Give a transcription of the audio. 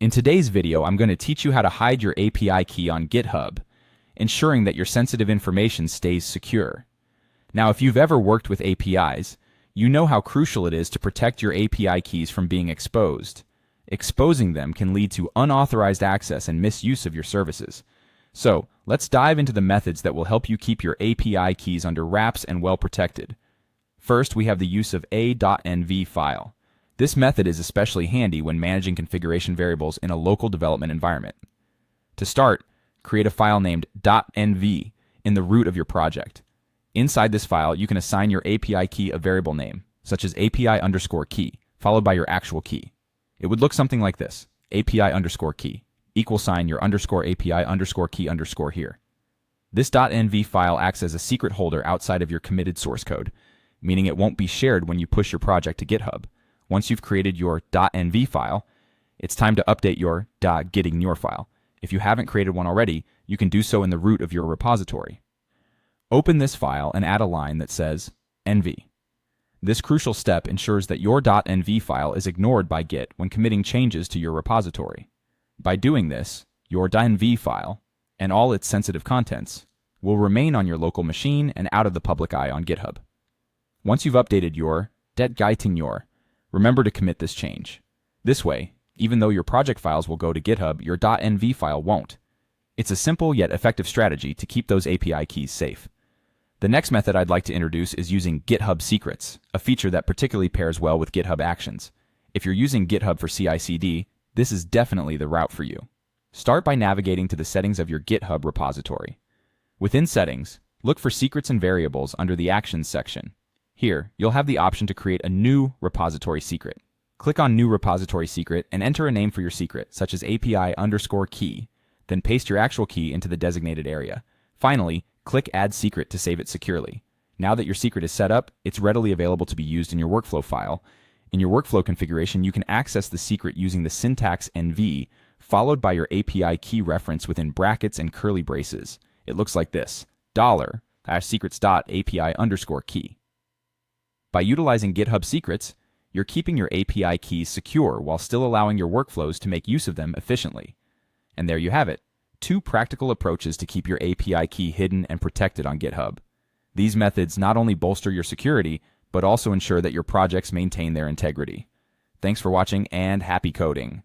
In today's video, I'm going to teach you how to hide your API key on GitHub, ensuring that your sensitive information stays secure. Now, if you've ever worked with APIs, you know how crucial it is to protect your API keys from being exposed. Exposing them can lead to unauthorized access and misuse of your services. So, let's dive into the methods that will help you keep your API keys under wraps and well protected. First, we have the use of a.env file. This method is especially handy when managing configuration variables in a local development environment. To start, create a file named .env in the root of your project. Inside this file, you can assign your API key a variable name, such as API_key, followed by your actual key. It would look something like this: API_key, =, your _API_key_ here. This .env file acts as a secret holder outside of your committed source code, meaning it won't be shared when you push your project to GitHub. Once you've created your .env file, it's time to update your .getIgnore file. If you haven't created one already, you can do so in the root of your repository. Open this file and add a line that says env. This crucial step ensures that your .env file is ignored by Git when committing changes to your repository. By doing this, your .env file, and all its sensitive contents, will remain on your local machine and out of the public eye on GitHub. Once you've updated your .getIgnore, remember to commit this change. This way, even though your project files will go to GitHub, your .env file won't. It's a simple yet effective strategy to keep those API keys safe. The next method I'd like to introduce is using GitHub Secrets, a feature that particularly pairs well with GitHub Actions. If you're using GitHub for CI/CD, this is definitely the route for you. Start by navigating to the settings of your GitHub repository. Within Settings, look for Secrets and Variables under the Actions section. Here, you'll have the option to create a new repository secret. Click on New Repository Secret and enter a name for your secret, such as API_key, then paste your actual key into the designated area. Finally, click Add Secret to save it securely. Now that your secret is set up, it's readily available to be used in your workflow file. In your workflow configuration, you can access the secret using the syntax env, followed by your API key reference within brackets and curly braces. It looks like this: $secrets.api_key. By utilizing GitHub Secrets, you're keeping your API keys secure while still allowing your workflows to make use of them efficiently. And there you have it, 2 practical approaches to keep your API key hidden and protected on GitHub. These methods not only bolster your security, but also ensure that your projects maintain their integrity. Thanks for watching and happy coding!